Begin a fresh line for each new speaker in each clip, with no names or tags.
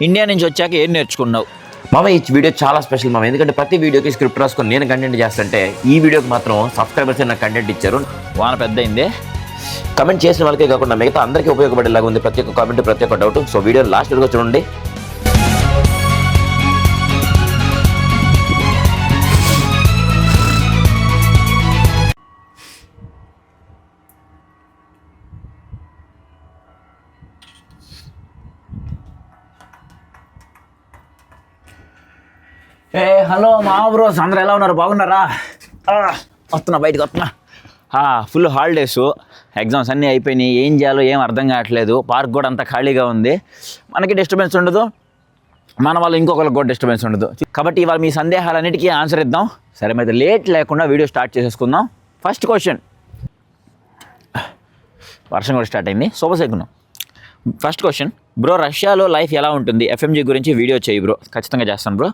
India నుంచి వచ్చాక ఏం నేర్చుకున్నావు?
మామ ఈ వీడియో చాలా స్పెషల్ మామ, ఎందుకంటే ప్రతి వీడియోకి స్క్రిప్ట్ రాసుకొని నేను కంటెంట్ చేస్తుంటే ఈ వీడియోకి మాత్రం సబ్స్క్రైబర్స్ నాకు కంటెంట్ ఇచ్చారు.
వాన పెద్ద అయింది.
కమెంట్ చేసిన వాళ్ళకే కాకుండా మిగతా అందరికీ ఉపయోగపడేలాగా ఉంది ప్రతి ఒక్క కామెంట్, ప్రతి ఒక్క డౌట్. సో వీడియో లాస్ట్ వరకు చూడండి.
హలో మా బ్రోస్, అందరూ ఎలా ఉన్నారు? బాగున్నారా? వస్తున్నా, బయటకు వస్తున్నా. ఫుల్ హాలిడేస్, ఎగ్జామ్స్ అన్నీ అయిపోయినాయి. ఏం చేయాలో ఏం అర్థం కావట్లేదు. పార్క్ కూడా అంతా ఖాళీగా ఉంది. మనకి డిస్టర్బెన్స్ ఉండదు, మన వాళ్ళు ఇంకొకరికి కూడా డిస్టర్బెన్స్ ఉండదు. కాబట్టి ఇవాళ మీ సందేహాలన్నిటికీ ఆన్సర్ ఇద్దాం. సరే, మరి లేట్ లేకుండా వీడియో స్టార్ట్ చేసేసుకుందాం. ఫస్ట్ క్వశ్చన్, వర్షం కూడా స్టార్ట్ అయింది, శుభశకునం. ఫస్ట్ క్వశ్చన్, బ్రో రష్యాలో లైఫ్ ఎలా ఉంటుంది? ఎఫ్ఎంజీ గురించి వీడియో చేయి బ్రో. ఖచ్చితంగా చేస్తాను బ్రో.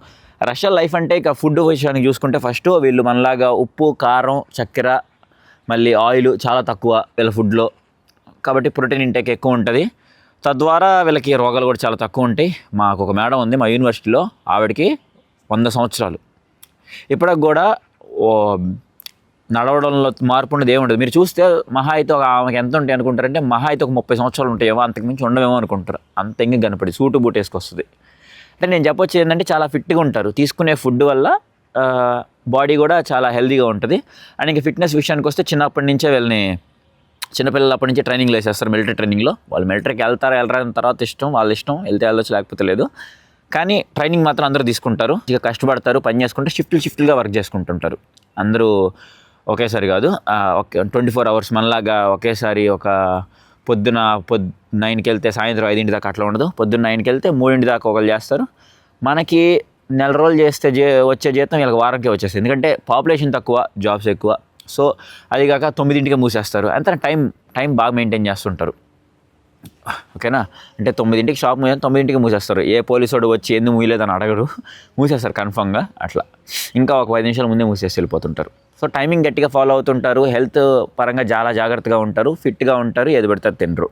రష్యా లైఫ్ అంటే ఇక ఫుడ్ విషయానికి చూసుకుంటే ఫస్ట్ వీళ్ళు మనలాగా ఉప్పు, కారం, చక్కెర, మళ్ళీ ఆయిల్ చాలా తక్కువ వీళ్ళ ఫుడ్లో. కాబట్టి ప్రోటీన్ ఇంటేక్ ఎక్కువ ఉంటుంది. తద్వారా వీళ్ళకి రోగాలు కూడా చాలా తక్కువ ఉంటాయి. మాకు ఒక మేడం ఉంది మా యూనివర్సిటీలో, ఆవిడకి 100 సంవత్సరాలు. ఇప్పటికి కూడా నడవడంలో మార్పు ఉండదు, ఏముండదు. మీరు చూస్తే మహా అయితే ఆమెకి ఎంత ఉంటాయి అనుకుంటారంటే, మహా అయితే ఒక 30 సంవత్సరాలు ఉంటాయేమో, అంతకుమించి ఉండవేమో అనుకుంటారు. అంత ఎంగి కనపడి సూటు బూట్ వేసుకొస్తుంది. అంటే నేను చెప్పొచ్చు ఏంటంటే చాలా ఫిట్గా ఉంటారు. తీసుకునే ఫుడ్ వల్ల బాడీ కూడా చాలా హెల్తీగా ఉంటుంది. అండ్ ఇంకా ఫిట్నెస్ విషయానికి వస్తే చిన్నప్పటి నుంచే వీళ్ళని, చిన్నపిల్లలప్పటి నుంచే ట్రైనింగ్లో వేసేస్తారు. మిలిటరీ ట్రైనింగ్లో వాళ్ళు మిలిటరీకి వెళ్ళరా తర్వాత ఇష్టం, వాళ్ళ ఇష్టం, వెళ్తే వెళ్ళొచ్చు లేకపోతే లేదు. కానీ ట్రైనింగ్ మాత్రం అందరూ తీసుకుంటారు. ఇక కష్టపడతారు, పని చేసుకుంటే షిఫ్ట్లుగా వర్క్ చేసుకుంటుంటారు. అందరూ ఒకేసారి కాదు, 24 hours మనలాగా ఒకేసారి ఒక పొద్దున 9కి వెళ్తే సాయంత్రం 5 దాకా అట్లా ఉండదు. పొద్దున్న 9కి వెళ్తే 3 దాకా ఒకళ్ళు చేస్తారు. మనకి నెల రోజులు చేస్తే వచ్చే జీతం వీళ్ళకి వారంకే వచ్చేస్తుంది. ఎందుకంటే పాపులేషన్ తక్కువ, జాబ్స్ ఎక్కువ. సో అది కాక 9కి మూసేస్తారు. అంత టైం బాగా మెయింటైన్ చేస్తుంటారు. ఓకేనా? అంటే 9కి షాప్ 9కి మూసేస్తారు. ఏ పోలీసు వచ్చి ఎందుకు మూయలేదని అడగరు, మూసేస్తారు కన్ఫామ్గా. అట్లా ఇంకా ఒక 5 నిమిషాల ముందే మూసేసి వెళ్ళిపోతుంటారు. సో టైమింగ్ గట్టిగా ఫాలో అవుతుంటారు. హెల్త్ పరంగా చాలా జాగ్రత్తగా ఉంటారు, ఫిట్గా ఉంటారు. ఏది పెడతారు తినరు,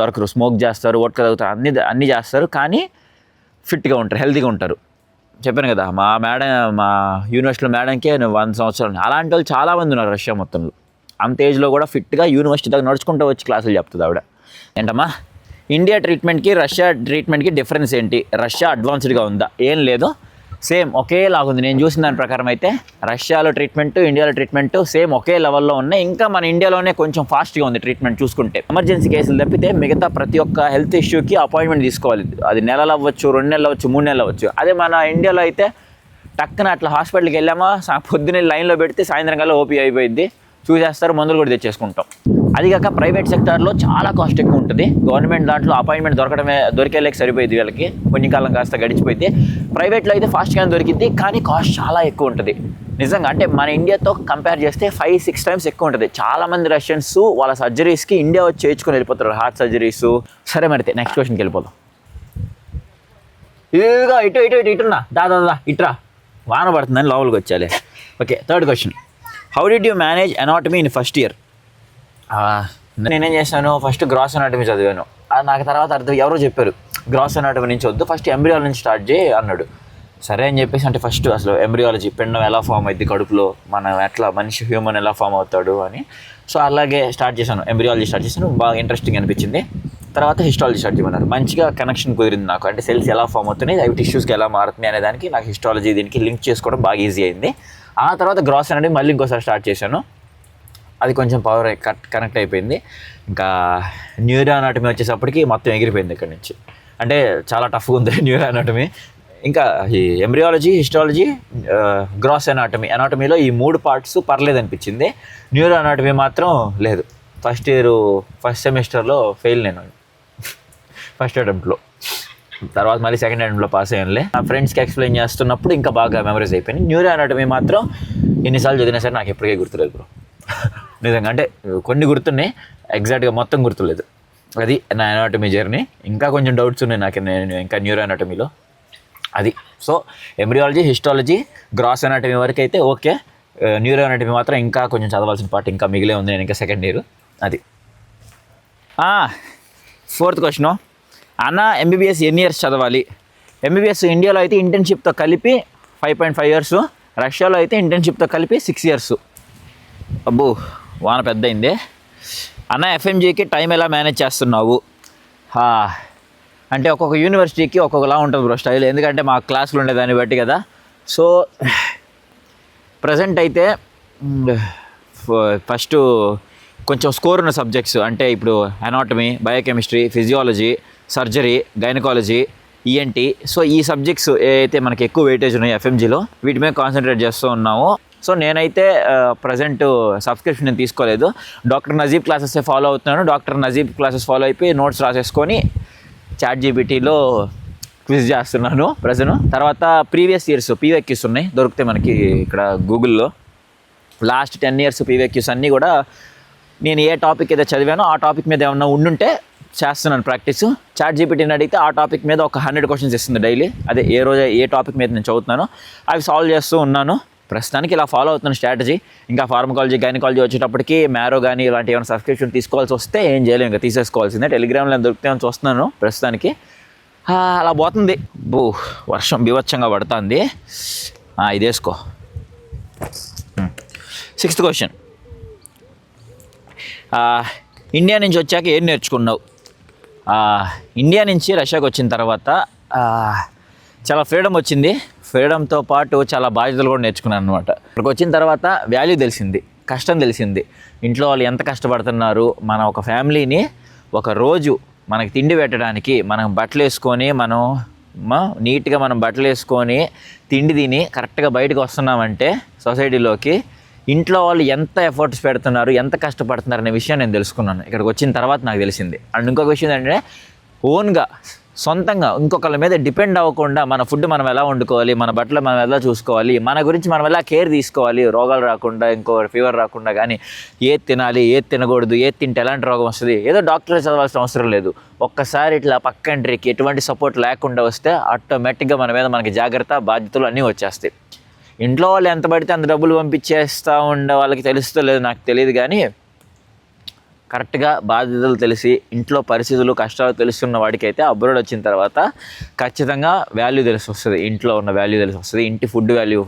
దొరకరు. స్మోక్ చేస్తారు, ఓట్క తాగుతారు, అన్నీ చేస్తారు. కానీ ఫిట్గా ఉంటారు, హెల్తీగా ఉంటారు. చెప్పాను కదా, మా యూనివర్సిటీలో మేడంకే 100 సంవత్సరాలు. అలాంటి వాళ్ళు చాలామంది ఉన్నారు రష్యా మొత్తంలో. అంత ఏజ్లో కూడా ఫిట్గా యూనివర్సిటీ దగ్గర నడుచుకుంటూ వచ్చి క్లాసులు చెప్తుంది ఆవిడ. ఏంటమ్మా, ఇండియా ట్రీట్మెంట్కి రష్యా ట్రీట్మెంట్కి డిఫరెన్స్ ఏంటి? రష్యా అడ్వాన్స్డ్గా ఉందా? ఏం లేదు, సేమ్ ఒకేలాగా ఉంది. నేను చూసిన దాని ప్రకారం అయితే రష్యాలో ట్రీట్మెంట్, ఇండియాలో ట్రీట్మెంట్ సేమ్ ఒకే లెవెల్లో ఉన్నాయి. ఇంకా మన ఇండియాలోనే కొంచెం ఫాస్ట్గా ఉంది ట్రీట్మెంట్ చూసుకుంటే. ఎమర్జెన్సీ కేసులు తప్పితే మిగతా ప్రతి ఒక్క హెల్త్ ఇష్యూకి అపాయింట్మెంట్ తీసుకోవాలి. అది నెలలు అవ్వచ్చు, 2 నెలలు అవ్వచ్చు, 3 నెలలు అవ్వచ్చు. అదే మన ఇండియాలో అయితే టక్కున అట్లా హాస్పిటల్కి వెళ్ళామా, పొద్దున్నే లైన్లో పెడితే సాయంత్రం కల్లా ఓపీ అయిపోయింది, చూసేస్తారు, మందులు కూడా తెచ్చేసుకుంటాం. అది కాక ప్రైవేట్ సెక్టార్లో చాలా కాస్ట్ ఎక్కువ ఉంటుంది. గవర్నమెంట్ దాంట్లో అపాయింట్మెంట్ దొరికేలేక సరిపోయింది వీళ్ళకి, కొంచెం కాలం కాస్త గడిచిపోయింది. ప్రైవేట్లో అయితే ఫాస్ట్గానే దొరికింది, కానీ కాస్ట్ చాలా ఎక్కువ ఉంటుంది నిజంగా. అంటే మన ఇండియాతో కంపేర్ చేస్తే 5-6 times ఎక్కువ ఉంటుంది. చాలామంది రష్యన్స్ వాళ్ళ సర్జరీస్కి ఇండియా వచ్చి చేయించుకొని వెళ్ళిపోతారు, హార్ట్ సర్జరీస్. సరే, మరి నెక్స్ట్ క్వశ్చన్కి వెళ్ళిపోదాం. ఇదిగా ఇటున్నా దాదా ఇట్రా, వాన పడుతుందని లోపలికి వచ్చాలి. Okay, third question, how did you manage anatomy in first year? నేనేం చేశాను, ఫస్ట్ గ్రాస్ అనాటమీ చదివాను. నాకు తర్వాత ఎవరో చెప్పారు గ్రాస్ అనాటమీ నుంచి వద్దు, ఫస్ట్ ఎంబ్రియాలజీ నుంచి స్టార్ట్ చేయి అన్నాడు. సరే అని చెప్పేసి, అంటే ఫస్ట్ అసలు ఎంబ్రియాలజీ, పిండం ఎలా ఫామ్ అవుతుంది కడుపులో, మనం ఎట్లా మనిషి హ్యూమన్ ఎలా ఫామ్ అవుతాడు అని. సో అలాగే స్టార్ట్ చేశాను, ఎంబ్రియాలజీ స్టార్ట్ చేశాను. బాగా ఇంట్రెస్టింగ్ అనిపించింది. తర్వాత హిస్టాలజీ స్టార్ట్ చేయమన్నారు. మంచిగా కనెక్షన్ కుదిరింది నాకు. అంటే సెల్స్ ఎలా ఫామ్ అవుతున్నాయి, అవి టిష్యూస్కి ఎలా మారుతున్నాయి అనే దానికి నాకు హిస్టాలజీ దీనికి లింక్ చేసుకోవడం బాగా ఈజీ అయింది. ఆ తర్వాత గ్రాస్ అనాటమీ మళ్ళీ ఇంకోసారి స్టార్ట్ చేశాను. అది కొంచెం పవర్ కనెక్ట్ అయిపోయింది. ఇంకా న్యూరో అనాటమీ వచ్చేసప్పటికి మొత్తం ఎగిరిపోయింది ఇక్కడ నుంచి. అంటే చాలా టఫ్గా ఉంది న్యూరో అనాటమీ. ఇంకా ఈ ఎంబ్రియాలజీ, హిస్టాలజీ, గ్రాస్ అనాటమీలో ఈ 3 parts పర్లేదు అనిపించింది. న్యూరో అనాటమీ మాత్రం లేదు. ఫస్ట్ సెమిస్టర్లో ఫెయిల్ నేను, ఫస్ట్ అటెంప్ట్లో. తర్వాత మళ్ళీ సెకండ్ అటెంప్ట్లో పాస్ అయ్యానులే. నా ఫ్రెండ్స్కి ఎక్స్ప్లెయిన్ చేస్తున్నప్పుడు ఇంకా బాగా మెమరీస్ అయిపోయింది. న్యూరో అనాటమీ మాత్రం ఎన్నిసార్లు చదివినా సరే నాకు ఎప్పటికీ గుర్తులేదు బ్రో, నిజంగా. అంటే కొన్ని గుర్తున్నాయి, ఎగ్జాక్ట్గా మొత్తం గుర్తులేదు. అది నా అనాటమీ జర్నీ. ఇంకా కొంచెం డౌట్స్ ఉన్నాయి నాకు ఇంకా న్యూరో అనాటమీలో. అది so embryology, histology, gross anatomy వరకు అయితే ఓకే. న్యూరో అనాటమీ మాత్రం ఇంకా కొంచెం చదవాల్సిన పార్ట్ ఇంకా మిగిలే ఉంది. నేను ఇంకా సెకండ్ ఇయర్. అది 4th క్వశ్చన్, అన్న ఎంబీబీఎస్ ఎన్ని ఇయర్స్ చదవాలి? ఎంబీబీఎస్ ఇండియాలో అయితే ఇంటర్న్షిప్తో కలిపి 5.5 ఇయర్స్, రష్యాలో అయితే ఇంటర్న్షిప్తో కలిపి 6 ఇయర్స్. అబ్బో వాన పెద్ద అయింది. అన్న ఎఫ్ఎంజీకి టైం ఎలా మేనేజ్ చేస్తున్నావు? అంటే ఒక్కొక్క యూనివర్సిటీకి ఒక్కొక్కలా ఉంటుంది బ్రో స్టైల్, ఎందుకంటే మా క్లాసులు ఉండేదాన్ని బట్టి కదా. సో ప్రజెంట్ అయితే ఫస్ట్ కొంచెం స్కోర్ ఉన్న సబ్జెక్ట్స్ అంటే ఇప్పుడు anatomy, biochemistry, physiology, surgery, gynaecology, ENT. So ఈ సబ్జెక్ట్స్ ఏవైతే మనకి ఎక్కువ వెయిటేజ్ ఉన్నాయో ఎఫ్ఎంజీలో వీటి మీద కాన్సన్ట్రేట్ చేస్తూ ఉన్నాము. సో నేనైతే ప్రజెంట్ సబ్స్క్రిప్షన్ నేను తీసుకోలేదు, డాక్టర్ నజీబ్ క్లాసెస్ ఫాలో అవుతున్నాను. డాక్టర్ నజీబ్ క్లాసెస్ ఫాలో అయిపోయి నోట్స్ రాసేసుకొని ChatGPTలో క్విజ్ చేస్తున్నాను ప్రజెంట్. తర్వాత ప్రీవియస్ ఇయర్స్ PYQs ఉన్నాయి, దొరికితే మనకి ఇక్కడ గూగుల్లో లాస్ట్ 10 ఇయర్స్ PYQs అన్నీ కూడా నేను ఏ టాపిక్ అయితే చదివానో ఆ టాపిక్ మీద ఏమన్నా ఉండుంటే చేస్తున్నాను ప్రాక్టీస్. ChatGPTని అడిగితే ఆ టాపిక్ మీద ఒక 100 క్వశ్చన్స్ ఇస్తుంది డైలీ. అదే ఏ రోజు ఏ టాపిక్ మీద నేను చదువుతున్నానో అవి సాల్వ్ చేస్తూ ఉన్నాను. ప్రస్తుతానికి ఇలా ఫాలో అవుతున్న స్ట్రాటజీ. ఇంకా ఫార్మకాలజీ, గైనకాలజీ వచ్చేటప్పటికి మ్యారో కానీ ఇలాంటి ఏమైనా సబ్స్క్రిప్షన్ తీసుకోవాల్సి వస్తే ఏం చేయలేము, ఇంకా తీసేసుకోవాల్సిందే. టెలిగ్రామ్లో దొరికితే చూస్తున్నాను ప్రస్తుతానికి. అలా పోతుంది. వర్షం బీభత్సంగా పడుతుంది. ఇది వేసుకో. 6th క్వశ్చన్, ఇండియా నుంచి వచ్చాక ఏం నేర్చుకున్నావు? ఇండియా నుంచి రష్యాకి వచ్చిన తర్వాత చాలా ఫ్రీడమ్ వచ్చింది. ఫ్రీడమ్తో పాటు చాలా బాధ్యతలు కూడా నేర్చుకున్నాను అనమాట. ఇక్కడికి వచ్చిన తర్వాత వాల్యూ తెలిసింది, కష్టం తెలిసింది. ఇంట్లో వాళ్ళు ఎంత కష్టపడుతున్నారు, మన ఒక ఫ్యామిలీని ఒక రోజు మనకి తిండి పెట్టడానికి మనం బట్టలు వేసుకొని నీట్గా మనం బట్టలు వేసుకొని తిండి తిని కరెక్ట్గా బయటకు వస్తున్నామంటే సొసైటీలోకి ఇంట్లో వాళ్ళు ఎంత ఎఫర్ట్స్ పెడుతున్నారు, ఎంత కష్టపడుతున్నారు అనే విషయం నేను తెలుసుకున్నాను. ఇక్కడికి వచ్చిన తర్వాత నాకు తెలిసింది. అండ్ ఇంకొక విషయం ఏంటంటే ఓన్గా సొంతంగా ఇంకొకళ్ళ మీద డిపెండ్ అవ్వకుండా మన ఫుడ్ మనం ఎలా వండుకోవాలి, మన బట్టలు మనం ఎలా చూసుకోవాలి, మన గురించి మనం ఎలా కేర్ తీసుకోవాలి, రోగాలు రాకుండా, ఇంకో ఫీవర్ రాకుండా. కానీ ఏది తినాలి, ఏది తినకూడదు, ఏది తింటే ఎలాంటి రోగం వస్తుంది, ఏదో డాక్టర్ చదవాల్సిన అవసరం లేదు. ఒక్కసారి ఇట్లా పక్కంట్రీకి ఎటువంటి సపోర్ట్ లేకుండా వస్తే ఆటోమేటిక్గా మన మీద మనకి జాగ్రత్త, బాధ్యతలు అన్నీ వచ్చేస్తాయి. ఇంట్లో వాళ్ళు ఎంత పడితే అంత డబ్బులు పంపించేస్తూ ఉండే వాళ్ళకి తెలుస్తూ లేదు, నాకు తెలియదు. కానీ కరెక్ట్గా బాధ్యతలు తెలిసి ఇంట్లో పరిస్థితులు, కష్టాలు తెలుస్తున్న వాడికైతే అబ్రాడ్ వచ్చిన తర్వాత ఖచ్చితంగా వాల్యూ తెలిసి వస్తుంది. ఇంట్లో ఉన్న వాల్యూ తెలిసి వస్తుంది, ఇంటి ఫుడ్ వాల్యూ,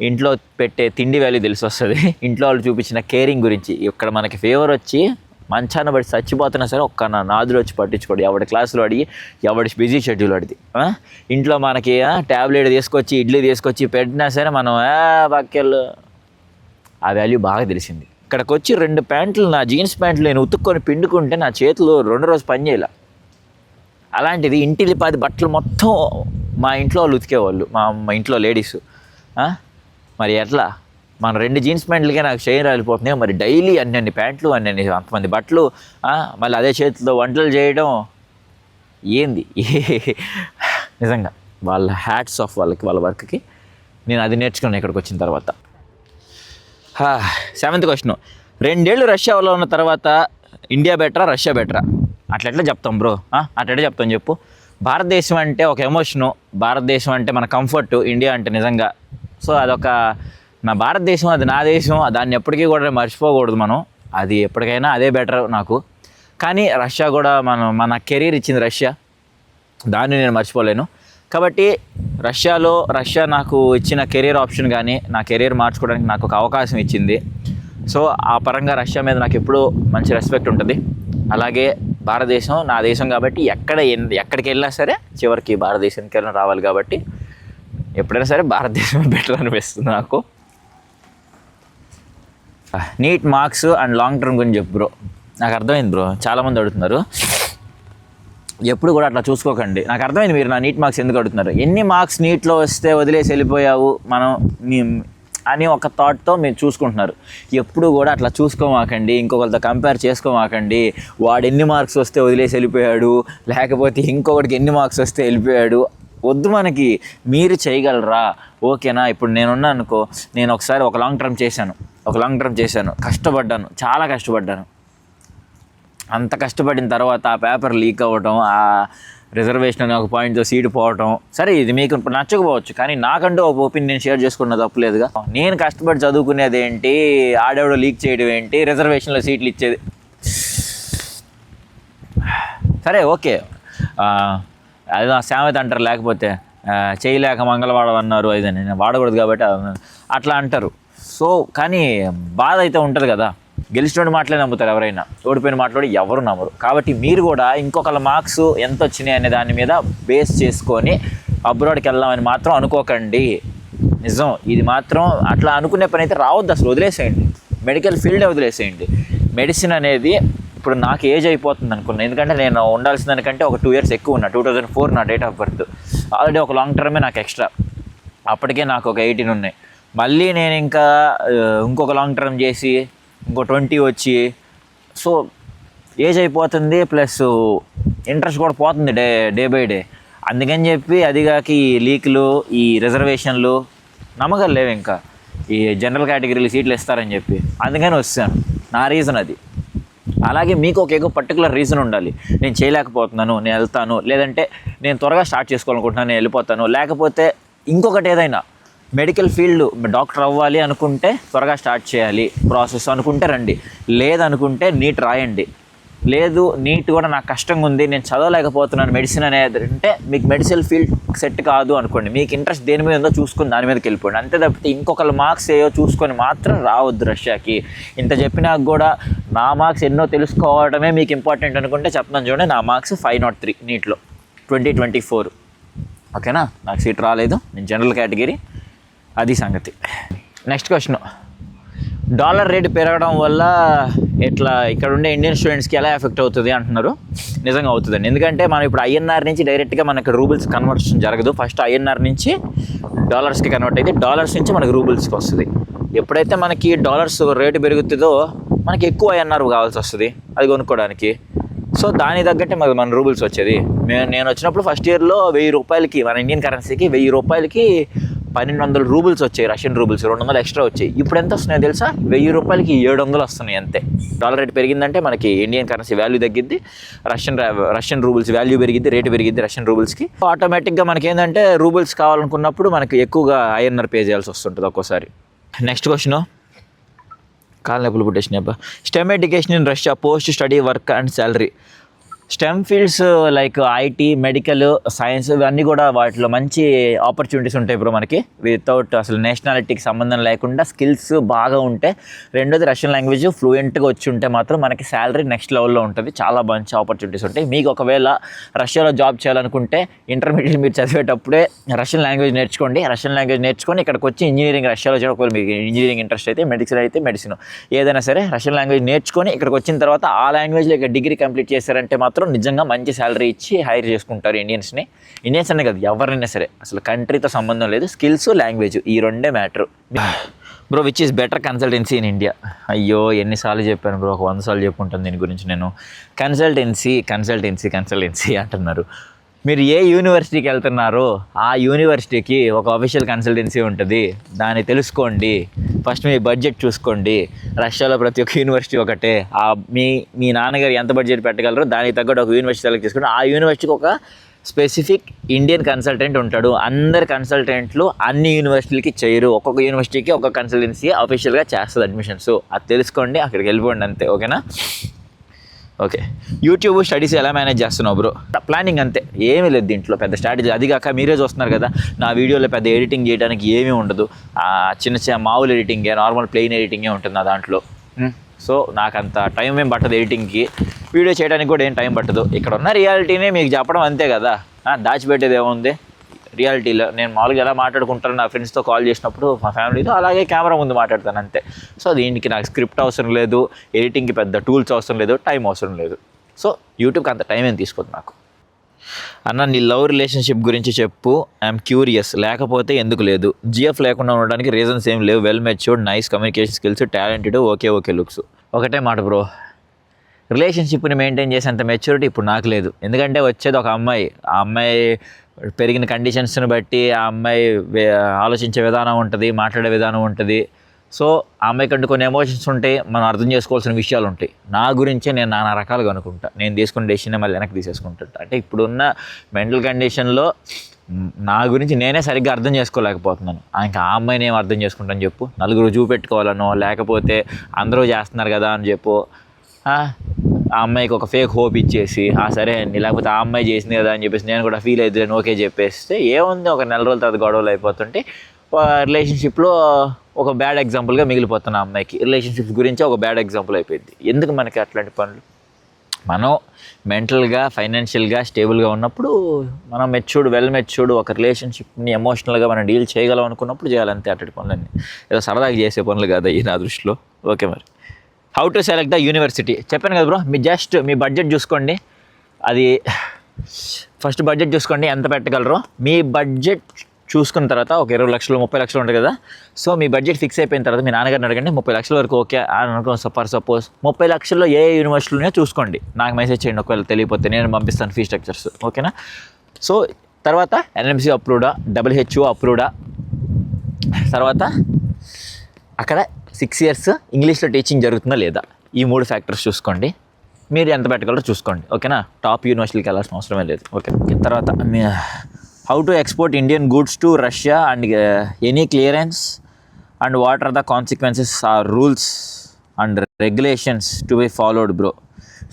ఇంట్లో పెట్టే తిండి వాల్యూ తెలిసి వస్తుంది, ఇంట్లో వాళ్ళు చూపించిన కేరింగ్ గురించి. ఇక్కడ మనకి ఫీవర్ వచ్చి మంచాన పడి చచ్చిపోతున్నా సరే ఒక్క నాదులు వచ్చి పట్టించుకోడు, ఎవడి క్లాసులో అడిగి, ఎవడి బిజీ షెడ్యూల్ అడిగి. ఇంట్లో మనకి ట్యాబ్లెట్ తీసుకొచ్చి, ఇడ్లీ తీసుకొచ్చి పెట్టినా సరే మనం బాక్యాలు. ఆ వాల్యూ బాగా తెలిసింది. ఇక్కడికి వచ్చి 2 ప్యాంట్లు, నా జీన్స్ ప్యాంట్లు నేను ఉతుక్కొని పిండుకుంటే నా చేతులు 2 రోజు పని చేయాల. అలాంటిది ఇంటి 10 బట్టలు మొత్తం మా ఇంట్లో వాళ్ళు ఉతికేవాళ్ళు, మా ఇంట్లో లేడీస్. మరి ఎట్లా మన 2 జీన్స్ ప్యాంట్లకే నాకు చైన్ రాలిపోతున్నాయి, మరి డైలీ అన్ని ప్యాంట్లు, అంతమంది బట్టలు, మళ్ళీ అదే చేతితో వంటలు చేయడం ఏంది? నిజంగా వాళ్ళ హ్యాట్స్ ఆఫ్ వాళ్ళకి, వాళ్ళ వర్క్కి. నేను అది నేర్చుకున్నాను ఇక్కడికి వచ్చిన తర్వాత. 7th క్వశ్చన్, 2 ఏళ్ళు రష్యాలో ఉన్న తర్వాత ఇండియా బెటరా, రష్యా బెటరా? అట్లా చెప్తాం బ్రో, అట్లా చెప్తాం చెప్పు. భారతదేశం అంటే ఒక ఎమోషను, భారతదేశం అంటే మన కంఫర్ట్, ఇండియా అంటే నిజంగా. సో అదొక నా భారతదేశం, అది నా దేశం, దాన్ని ఎప్పటికీ కూడా మర్చిపోకూడదు మనం. అది ఎప్పటికైనా అదే బెటర్ నాకు. కానీ రష్యా కూడా మన కెరీర్ ఇచ్చింది రష్యా, దాన్ని నేను మర్చిపోలేను. కాబట్టి రష్యా నాకు ఇచ్చిన కెరీర్ ఆప్షన్ కానీ నా కెరీర్ మార్చుకోవడానికి నాకు ఒక అవకాశం ఇచ్చింది. సో ఆ పరంగా రష్యా మీద నాకు ఎప్పుడూ మంచి రెస్పెక్ట్ ఉంటుంది. అలాగే భారతదేశం నా దేశం కాబట్టి ఎక్కడికి వెళ్ళినా సరే చివరికి భారతదేశానికి వెళ్ళినా రావాలి. కాబట్టి ఎప్పుడైనా సరే భారతదేశం బెటర్ అనిపిస్తుంది నాకు. NEET marks and long term గురించి చెప్పు బ్రో. నాకు అర్థమైంది బ్రో, చాలామంది అడుగుతున్నారు. ఎప్పుడు కూడా అట్లా చూసుకోకండి. నాకు అర్థమైంది మీరు నా నీట్ మార్క్స్ ఎందుకు అడుగుతున్నారు. ఎన్ని మార్క్స్ నీట్లో వస్తే వదిలేసి వెళ్ళిపోయావు మనం అని ఒక థాట్తో మీరు చూసుకుంటున్నారు. ఎప్పుడు కూడా అట్లా చూసుకోమాకండి, ఇంకొకరితో కంపేర్ చేసుకోమాకండి. వాడు ఎన్ని మార్క్స్ వస్తే వదిలేసి వెళ్ళిపోయాడు, లేకపోతే ఇంకొకటికి ఎన్ని మార్క్స్ వస్తే వెళ్ళిపోయాడు. వద్దు, మనకి మీరు చేయగలరా, ఓకేనా? ఇప్పుడు నేనున్నా అనుకో, నేను ఒకసారి ఒక లాంగ్ టర్మ్ చేశాను, కష్టపడ్డాను, చాలా కష్టపడ్డాను. అంత కష్టపడిన తర్వాత ఆ పేపర్ లీక్ అవ్వటం, ఆ రిజర్వేషన్ అనే ఒక పాయింట్తో సీటు పోవటం, సరే ఇది మీకు నచ్చకపోవచ్చు, కానీ నాకంటూ ఒక ఒపీనియన్ షేర్ చేసుకున్న తప్పులేదుగా. నేను కష్టపడి చదువుకునేది ఏంటి, ఆడెవడో లీక్ చేయడం ఏంటి, రిజర్వేషన్లో సీట్లు ఇచ్చేది. సరే ఓకే, అదే సామెత అంటారు, లేకపోతే చేయలేక మంగళవాడం అన్నారు, అది నేను వాడకూడదు కాబట్టి అట్లా అంటారు. సో కానీ బాధ అయితే ఉంటుంది కదా. గెలిచినోడి మాటలే నమ్ముతారు ఎవరైనా, ఓడిపోయిన మాటలు ఎవరు నమ్మరు. కాబట్టి మీరు కూడా ఇంకొకళ్ళ మార్క్స్ ఎంత వచ్చినాయి అనే దాని మీద బేస్ చేసుకొని అబ్రాడ్కి వెళ్దామని మాత్రం అనుకోకండి. నిజం, ఇది మాత్రం అట్లా అనుకునే పని అయితే రావద్దు, అసలు వదిలేసేయండి. మెడికల్ ఫీల్డే వదిలేసేయండి. మెడిసిన్ అనేది ఇప్పుడు నాకు ఏజ్ అయిపోతుంది అనుకున్నాను, ఎందుకంటే నేను ఉండాల్సిన దానికంటే ఒక 2 years ఎక్కువ ఉన్నా. 2004 నా డేట్ ఆఫ్ బర్త్. ఆల్రెడీ ఒక లాంగ్ టర్మే నాకు ఎక్స్ట్రా, అప్పటికే నాకు ఒక 18 ఉన్నాయి. మళ్ళీ నేను ఇంకా ఇంకొక లాంగ్ టర్మ్ చేసి ఇంకో 20 వచ్చి, సో ఏజ్ అయిపోతుంది, ప్లస్ ఇంట్రెస్ట్ కూడా పోతుంది డే బై డే. అందుకని చెప్పి అదిగాక ఈ లీక్లు, ఈ రిజర్వేషన్లు నమ్మకాలు లేవు. ఇంకా ఈ జనరల్ కేటగిరీలు సీట్లు ఇస్తారని చెప్పి అందుకని వచ్చాను. నా రీజన్ అది. అలాగే మీకు ఒక పర్టికులర్ రీజన్ ఉండాలి. నేను చేయలేకపోతున్నాను, నేను వెళ్తాను, లేదంటే నేను త్వరగా స్టార్ట్ చేసుకోవాలనుకుంటున్నాను, నేను వెళ్ళిపోతాను, లేకపోతే ఇంకొకటి ఏదైనా మెడికల్ ఫీల్డ్ డాక్టర్ అవ్వాలి అనుకుంటే త్వరగా స్టార్ట్ చేయాలి ప్రాసెస్ అనుకుంటే రండి. లేదనుకుంటే నీట్ రాయండి. లేదు నీట్ కూడా నాకు కష్టంగా ఉంది, నేను చదవలేకపోతున్నాను మెడిసిన్ అనేది అంటే మీకు మెడిసిన్ ఫీల్డ్ సెట్ కాదు అనుకోండి. మీకు ఇంట్రెస్ట్ దేని మీద ఉందో చూసుకొని దాని మీదకి వెళ్ళిపోండి. అంతే తప్పితే ఇంకొకళ్ళ మార్క్స్ ఏయో చూసుకొని మాత్రం రావద్దు రష్యాకి. ఇంత చెప్పినా కూడా నా మార్క్స్ ఎన్నో తెలుసుకోవడమే మీకు ఇంపార్టెంట్ అనుకుంటే చెప్తాను చూడండి. నా మార్క్స్ 503 నీట్లో 2024. ఓకేనా, నాకు సీట్ రాలేదు, నేను జనరల్ కేటగిరీ. అది సంగతి. నెక్స్ట్ క్వశ్చన్, డాలర్ రేటు పెరగడం వల్ల ఇట్లా ఇక్కడ ఉండే ఇండియన్ స్టూడెంట్స్కి ఎలా ఎఫెక్ట్ అవుతుంది అంటున్నారు. నిజంగా అవుతుందండి. ఎందుకంటే మనం ఇప్పుడు ఐఎన్ఆర్ నుంచి డైరెక్ట్గా మనకి రూబుల్స్ కన్వర్షన్ జరగదు. ఫస్ట్ ఐఎన్ఆర్ నుంచి డాలర్స్కి కన్వర్ట్ అయితే డాలర్స్ నుంచి మనకి రూబుల్స్కి వస్తుంది. ఎప్పుడైతే మనకి డాలర్స్ రేటు పెరుగుతుందో మనకి ఎక్కువ ఐఎన్ఆర్ కావాల్సి వస్తుంది అది కొనుక్కోవడానికి. సో దాని తగ్గట్టే మన రూబుల్స్ వచ్చేది. నేను వచ్చినప్పుడు ఫస్ట్ ఇయర్లో 1000 రూపాయలకి మన ఇండియన్ కరెన్సీకి 1000 రూపాయలకి 1200 రూబుల్స్ వచ్చాయి, రష్యన్ రూబుల్స్ 200 ఎక్స్ట్రా వచ్చాయి. ఇప్పుడు ఎంత వస్తున్నాయో తెలుసా? 1000 రూపాయలకి 700 వస్తున్నాయి అంతే. డాలర్ రేట్ పెరిగిందంటే మనకి ఇండియన్ కరెన్సీ వాల్యూ తగ్గిద్ది, రష్యన్ రూబుల్స్ వాల్యూ పెరిగిద్ది, రేటు పెరిగిద్ది రష్యన్ రూబుల్స్కి. ఆటోమేటిక్గా మనకి ఏంటంటే రూబుల్స్ కావాలనుకున్నప్పుడు మనకి ఎక్కువగా ఐఎన్ఆర్ పే చేయాల్సి వస్తుంటుంది ఒక్కోసారి. నెక్స్ట్ క్వశ్చన్, కాలు నొప్పులు పుట్టేసినాయి అబ్బా. Stem education in Russia, post study work and salary. Stem fields like IT, medical, science ఇవన్నీ కూడా వాటిలో మంచి ఆపర్చునిటీస్ ఉంటాయి బ్రో మనకి. వితౌట్ అసలు నేషనాలిటీకి సంబంధం లేకుండా స్కిల్స్ బాగా ఉంటే, రెండోది రష్యన్ లాంగ్వేజ్ ఫ్లూయెంట్గా వచ్చి ఉంటే మాత్రం మనకి శాలరీ నెక్స్ట్ లెవెల్లో ఉంటుంది. చాలా మంచి ఆపర్చునిటీస్ ఉంటాయి. మీకు ఒకవేళ రష్యాలో జాబ్ చేయాలనుకుంటే ఇంటర్మీడియట్ మీరు చదివేటప్పుడే రష్యన్ లాంగ్వేజ్ నేర్చుకోండి. రష్యన్ లాంగ్వేజ్ నేర్చుకొని ఇక్కడికి వచ్చి ఇంజనీరింగ్ రష్యాలో చేయడం. ఒకవేళ మీకు ఇంజనీరింగ్ ఇంట్రెస్ట్ అయితే, మెడిసిన్ అయితే మెడిసిన్, ఏదైనా సరే రష్యన్ లాంగ్వేజ్ నేర్చుకొని ఇక్కడికి వచ్చిన తర్వాత ఆ లాంగ్వేజ్లో ఇక్కడ డిగ్రీ కంప్లీట్ చేశారంటే మాత్రం నిజంగా మంచి శాలరీ ఇచ్చి హైర్ చేసుకుంటారు ఇండియన్స్ అనే కాదు, ఎవరైనా సరే. అసలు కంట్రీతో సంబంధం లేదు, స్కిల్స్, లాంగ్వేజ్ ఈ రెండే matter bro. Which is better consultancy in India? అయ్యో ఎన్నిసార్లు చెప్పాను బ్రో, ఒక 100 సార్లు చెప్పుకుంటాను దీని గురించి నేను. కన్సల్టెన్సీ అంటున్నారు. మీరు ఏ యూనివర్సిటీకి వెళ్తున్నారో ఆ యూనివర్సిటీకి ఒక అఫీషియల్ కన్సల్టెన్సీ ఉంటుంది, దాన్ని తెలుసుకోండి. ఫస్ట్ మీ బడ్జెట్ చూసుకోండి. రష్యాలో ప్రతి ఒక్క యూనివర్సిటీ ఒకటే. మీ నాన్నగారు ఎంత బడ్జెట్ పెట్టగలరో దానికి తగ్గట్టు ఒక యూనివర్సిటీ సెలెక్ట్ చేసుకోండి. ఆ యూనివర్సిటీకి ఒక స్పెసిఫిక్ ఇండియన్ కన్సల్టెంట్ ఉంటాడు. అందరు కన్సల్టెంట్లు అన్ని యూనివర్సిటీలకి చేయరు, ఒక్కొక్క యూనివర్సిటీకి ఒక్కొక్క కన్సల్టెన్సీ అఫీషియల్గా చేస్తుంది అడ్మిషన్స్. అది తెలుసుకోండి, అక్కడికి వెళ్ళిపోండి అంతే. ఓకేనా? ఓకే. యూట్యూబ్ స్టడీస్ ఎలా మేనేజ్ చేస్తున్నావు బ్రో? ప్లానింగ్ అంతే, ఏమీ లేదు దీంట్లో పెద్ద స్ట్రాటజీ. అది కాక మీరే చూస్తున్నారు కదా, నా వీడియోలో పెద్ద ఎడిటింగ్ చేయడానికి ఏమీ ఉండదు. చిన్న మామూలు ఎడిటింగే, నార్మల్ ప్లెయిన్ ఎడిటింగే ఉంటుంది నా దాంట్లో. సో నాకు అంత టైం ఏం పట్టదు ఎడిటింగ్కి, వీడియో చేయడానికి కూడా ఏం టైం పట్టదు. ఇక్కడ ఉన్న రియాలిటీనే మీకు చెప్పడం అంతే కదా, దాచిపెట్టేది ఏముంది. రియాలిటీలో నేను మామూలుగా ఎలా మాట్లాడుకుంటాను నా ఫ్రెండ్స్తో కాల్ చేసినప్పుడు, మా ఫ్యామిలీతో, అలాగే కెమెరా ముందు మాట్లాడతాను అంతే. సో దీనికి నాకు స్క్రిప్ట్ అవసరం లేదు, ఎడిటింగ్కి పెద్ద టూల్స్ అవసరం లేదు, టైం అవసరం లేదు. సో యూట్యూబ్కి అంత టైం ఏం తీసుకోదు నాకు. అన్న నీ లవ్ రిలేషన్షిప్ గురించి చెప్పు, ఐఎమ్ క్యూరియస్. లేకపోతే ఎందుకు లేదు? జిఎఫ్ లేకుండా ఉండడానికి రీజన్స్ ఏం లేవు. Well matured, nice communication skills, talented, okay looks. ఒకటే మాట బ్రో, రిలేషన్షిప్ని మెయింటైన్ చేసేంత మెచ్యూరిటీ ఇప్పుడు నాకు లేదు. ఎందుకంటే వచ్చేది ఒక అమ్మాయి, ఆ అమ్మాయి పెరిగిన కండిషన్స్ని బట్టి ఆ అమ్మాయి ఆలోచించే విధానం ఉంటుంది, మాట్లాడే విధానం ఉంటుంది. సో ఆ అమ్మాయి కంటే కొన్ని ఎమోషన్స్ ఉంటాయి, మనం అర్థం చేసుకోవాల్సిన విషయాలు ఉంటాయి. నా గురించే నేను నానా రకాలుగా అనుకుంటా, నేను తీసుకున్న డెసిషన్ మళ్ళీ వెనక్కి తీసేసుకుంటా. అంటే ఇప్పుడున్న మెంటల్ కండిషన్లో నా గురించి నేనే సరిగ్గా అర్థం చేసుకోలేకపోతున్నాను. ఇంకా ఆ అమ్మాయిని ఏం అర్థం చేసుకుంటాను చెప్పు? నలుగురు చూపెట్టుకోవాలనో, లేకపోతే అందరూ చేస్తున్నారు కదా అని చెప్పు, ఆ అమ్మాయికి ఒక ఫేక్ హోప్ ఇచ్చేసి సరే అండి లేకపోతే ఆ అమ్మాయి చేసింది కదా అని చెప్పేసి నేను కూడా ఫీల్ అవుతుంది ఓకే చెప్పేస్తే ఏముంది ఒక నెల రోజుల తర్వాత గొడవలు అయిపోతుంటే రిలేషన్షిప్లో ఒక బ్యాడ్ ఎగ్జాంపుల్గా మిగిలిపోతున్న అమ్మాయికి రిలేషన్షిప్స్ గురించి ఒక బ్యాడ్ ఎగ్జాంపుల్ అయిపోయింది. ఎందుకు మనకి అట్లాంటి పనులు? మనం మెంటల్గా ఫైనాన్షియల్గా స్టేబుల్గా ఉన్నప్పుడు మనం వెల్ మెచ్యూర్డ్ ఒక రిలేషన్షిప్ని ఎమోషనల్గా మనం డీల్ చేయగలం అనుకున్నప్పుడు చేయాలంతే అట్లాంటి పనులన్నీ. ఏదో సరదాగా చేసే పనులు కాదు ఈ నా దృష్టిలో. ఓకే మరి how to select the university చెప్పాను కదా బ్రో. మీ బడ్జెట్ చూసుకోండి. అది ఫస్ట్ బడ్జెట్ చూసుకోండి ఎంత పెట్టగలరో. మీ బడ్జెట్ చూసుకున్న తర్వాత ఒక 20 లక్షలు 30 లక్షలు ఉంటుంది కదా. సో మీ బడ్జెట్ ఫిక్స్ అయిపోయిన తర్వాత మీ నాన్నగారిని అడగండి 30 లక్షల వరకు ఓకే అని అనుకో. సపోజ్ 30 లక్షల్లో ఏ యూనివర్సిటీలోనే చూసుకోండి, నాకు మెసేజ్ చేయండి ఒకవేళ తెలియకపోతే నేను పంపిస్తాను ఫీ స్ట్రక్చర్స్. ఓకేనా? సో తర్వాత NMC అప్రూవ్డా, WHO అప్రూవ్డా, తర్వాత అక్కడ 6 years ఇంగ్లీష్లో టీచింగ్ జరుగుతుందా లేదా, ఈ 3 ఫ్యాక్టర్స్ చూసుకోండి. మీరు ఎంత పెట్టగలరో చూసుకోండి. ఓకేనా? టాప్ యూనివర్సిటీకి వెళ్ళాల్సిన అవసరమే లేదు. ఓకే. తర్వాత how to export Indian goods to Russia and any clearance and what are the consequences are rules and regulations to be followed bro.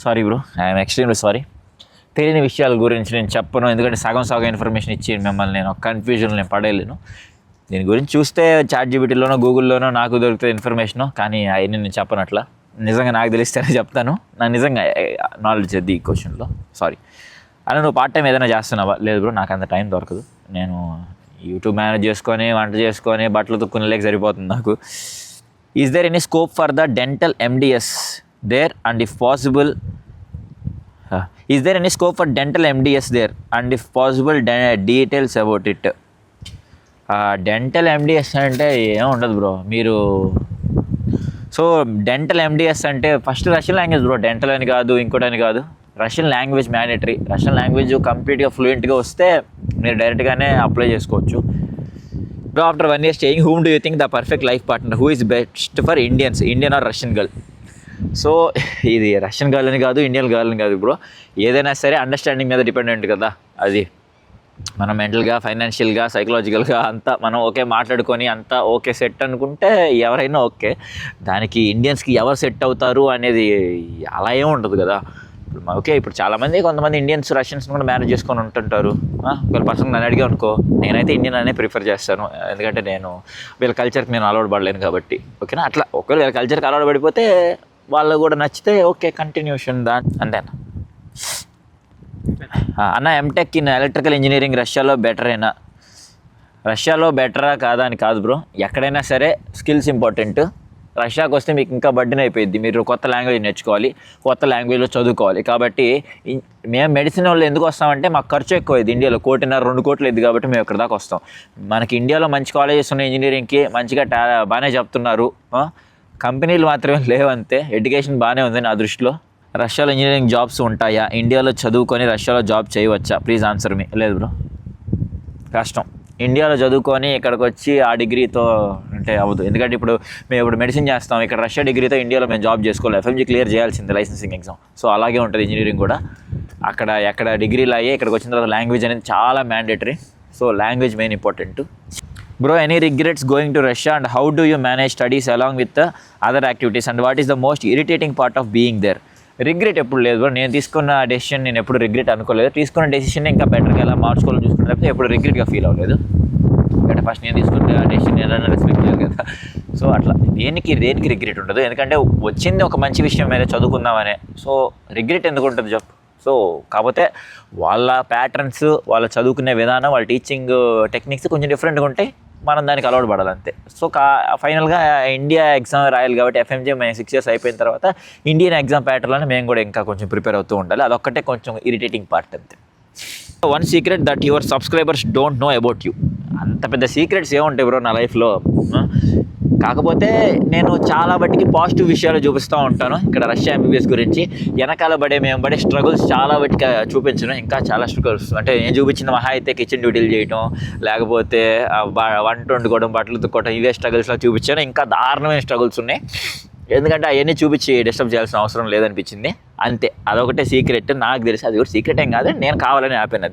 Sorry bro, I'm extremely sorry. తెలియని విషయాల గురించి నేను చెప్పను, ఎందుకంటే సగం ఇన్ఫర్మేషన్ ఇచ్చి మిమ్మల్ని నేను కన్ఫ్యూజన్ నేను పడేయలేను. దీని గురించి చూస్తే ChatGPTలోనో గూగుల్లోనో నాకు దొరుకుతుంది ఇన్ఫర్మేషను, కానీ అవన్నీ నేను చెప్పను. అట్లా నిజంగా నాకు తెలిస్తేనే చెప్తాను. నాకు నిజంగా నాలెడ్జ్ అది ఈ క్వశ్చన్లో. సారీ. అలా నువ్వు పార్ట్ టైం ఏదైనా చేస్తున్నావా? లేదు బ్రో, నాకు అంత టైం దొరకదు. నేను యూట్యూబ్ మేనేజ్ చేసుకొని వంట చేసుకొని బట్టలు తుక్కునేలేక సరిపోతుంది నాకు. Is there any scope for the dental MDS there and if possible is there any scope for dental MDS there and if possible details about it. Dental MDS అంటే ఏం ఉండదు బ్రో. మీరు సో డెంటల్ MDS అంటే first Russian language bro. Dental అని కాదు, ఇంకోటని కాదు. Russian language mandatory. Russian language కంప్లీట్గా ఫ్లూయెంట్గా వస్తే మీరు డైరెక్ట్గానే అప్లై చేసుకోవచ్చు. Bro after 1 year staying whom do you think the perfect life partner, who is best for Indian or Russian girl? So ఇది రష్యన్ గర్ల్ అని కాదు, ఇండియన్ గర్ల్ అని కాదు బ్రో. ఏదైనా సరే అండర్స్టాండింగ్ మీద డిపెండెంట్ కదా. అది మనం మెంటల్గా ఫైనాన్షియల్గా సైకలాజికల్గా అంతా మనం ఓకే మాట్లాడుకొని అంతా ఓకే సెట్ అనుకుంటే ఎవరైనా ఓకే. దానికి ఇండియన్స్కి ఎవరు సెట్ అవుతారు అనేది అలా ఏమి ఉండదు కదా. ఓకే ఇప్పుడు కొంతమంది ఇండియన్స్ రష్యన్స్ కూడా మ్యారేజ్ చేసుకొని ఉంటుంటారు. ఒకవేళ పర్సన్ నన్ను అడిగా అనుకో, నేనైతే ఇండియన్ అనే ప్రిఫర్ చేస్తాను. ఎందుకంటే నేను వీళ్ళ కల్చర్కి నేను అలవాటు పడలేను కాబట్టి. ఓకేనా? అట్లా ఒకవేళ వీళ్ళ కల్చర్కి అలవాటు పడిపోతే వాళ్ళు కూడా నచ్చితే ఓకే కంటిన్యూషన్ అంతేనా అన్న. ఎంటెక్ ఇన్ ఎలక్ట్రికల్ ఇంజనీరింగ్ రష్యాలో బెటరేనా? రష్యాలో బెటరా కాదా అని కాదు బ్రో. ఎక్కడైనా సరే స్కిల్స్ ఇంపార్టెంట్. రష్యాకి వస్తే మీకు ఇంకా బర్డెన్ అయిపోయింది. మీరు కొత్త లాంగ్వేజ్ నేర్చుకోవాలి, కొత్త లాంగ్వేజ్లో చదువుకోవాలి. కాబట్టి మేము మెడిసిన్ వాళ్ళు ఎందుకు వస్తామంటే మాకు ఖర్చు ఎక్కువ అయింది. ఇండియాలో 1.5-2 కోట్లు అయింది కాబట్టి మేము ఇక్కడ దాకా వస్తాం. మనకి ఇండియాలో మంచి కాలేజెస్ ఉన్నాయి ఇంజనీరింగ్కి, మంచిగా బాగానే చెప్తున్నారు. కంపెనీలు మాత్రమే లేవంతే. ఎడ్యుకేషన్ బాగానే ఉంది నా దృష్టిలో. రష్యాలో ఇంజనీరింగ్ జాబ్స్ ఉంటాయా? ఇండియాలో చదువుకొని రష్యాలో జాబ్ చేయవచ్చా? ప్లీజ్ ఆన్సర్ మీ. లేదు బ్రో, కష్టం. ఇండియాలో చదువుకొని ఇక్కడికి వచ్చి ఆ డిగ్రీతో అంటే అవ్వదు. ఎందుకంటే మేము ఇప్పుడు మెడిసిన్ చేస్తాం, ఇక్కడ రష్యా డిగ్రీతో ఇండియాలో మేము జాబ్ చేసుకోవాలి. FMG క్లియర్ చేయాల్సిందే, లైసెన్సింగ్ ఎగ్జామ్. సో అలాగే ఉంటుంది ఇంజనీరింగ్ కూడా. ఎక్కడ డిగ్రీలు అయ్యి ఇక్కడికి వచ్చిన తర్వాత లాంగ్వేజ్ అనేది చాలా mandatory. So language main important. Bro any regrets going to Russia and how do you manage studies along with other activities and what is the most irritating part of being there? Regret ఎప్పుడు లేదు bro. నేను తీసుకున్న decision నేను ఎప్పుడు regret అనుకోలేదు. తీసుకున్న decision ఇంకా బెటర్గా ఎలా మార్చుకోవాలని చూసుకున్నప్పుడు ఎప్పుడు రిగ్రెట్గా ఫీల్ అవ్వలేదు. ఎందుకంటే ఫస్ట్ నేను తీసుకున్న డెసిషన్ నేను రెస్పెక్ట్ చేయాలి కదా. సో అట్లా దేనికి రిగ్రెట్ ఉండదు. ఎందుకంటే వచ్చింది ఒక మంచి విషయం మీద చదువుకుందామనే. సో రిగ్రెట్ ఎందుకు ఉంటుంది చెప్పు. సో కాకపోతే వాళ్ళ ప్యాటర్న్స్, వాళ్ళ చదువుకునే విధానం, వాళ్ళ టీచింగ్ టెక్నిక్స్ కొంచెం డిఫరెంట్గా ఉంటాయి. మనం దానికి అలవాటు పడాలి అంతే. సో ఫైనల్గా ఇండియా ఎగ్జామ్ రాయాలి కాబట్టి FMG మేము 6 years అయిపోయిన తర్వాత ఇండియన్ ఎగ్జామ్ ప్యాటర్న్లోనే మేము కూడా ఇంకా కొంచెం ప్రిపేర్ అవుతూ ఉండాలి. అదొక్కటే కొంచెం ఇరిటేటింగ్ పార్ట్ అంతే. One secret that your subscribers don't know about you. అంత పెద్ద సీక్రెట్స్ ఏముంటాయి బ్రో నా లైఫ్లో. కాకపోతే నేను చాలా బట్టికి పాజిటివ్ విషయాలు చూపిస్తూ ఉంటాను. ఇక్కడ రష్యా MBBS గురించి వెనకాల మేము పడే స్ట్రగుల్స్ చాలా బట్టిగా చూపించను. ఇంకా చాలా స్ట్రగుల్స్ అంటే నేను చూపించిన మహా అయితే కిచెన్ డ్యూటీలు చేయటం, లేకపోతే వంట వండుకోవడం, బట్టలు తుక్కోవడం, ఇవే స్ట్రగుల్స్లో చూపించాను. ఇంకా దారుణమైన స్ట్రగుల్స్ ఉన్నాయి. ఎందుకంటే అవన్నీ చూపించి డిస్టర్బ్ చేయాల్సిన అవసరం లేదనిపించింది అంతే. అదొకటే సీక్రెట్ నాకు తెలిసి. అది కూడా సీక్రెట్ ఏం కాదు, నేను కావాలని ఆపాను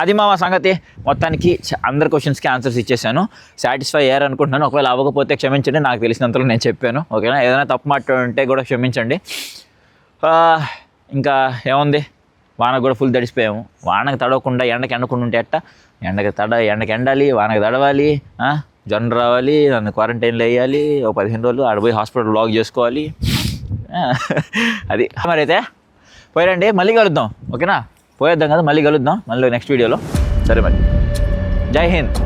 అది మా సంగతి. మొత్తానికి అందరి క్వశ్చన్స్కి ఆన్సర్స్ ఇచ్చేసాను. సాటిస్ఫై అయ్యారు అనుకుంటున్నాను. ఒకవేళ అవ్వకపోతే క్షమించండి, నాకు తెలిసినంతలో నేను చెప్పాను. ఓకేనా? ఏదైనా తప్పు మాట్లాడుంటే కూడా క్షమించండి. ఇంకా ఏముంది, వానకు కూడా ఫుల్ తడిసిపోయాము. వానకు తడవకుండా ఎండకి ఎండకుండా ఉంటే ఎట్ట? ఎండకి ఎండాలి, వానకు తడవాలి, జ్వరం రావాలి, నన్ను క్వారంటైన్లో వేయాలి, ఒక 15 రోజులు ఆడపోయి హాస్పిటల్ లాక్ చేసుకోవాలి. అది మరి అయితే పోయారండి, మళ్ళీ కలుద్దాం. ఓకేనా, పోయేద్దాం కదా, మళ్ళీ కలుద్దాం మళ్ళీ నెక్స్ట్ వీడియోలో. సరే మరి, జై హింద్.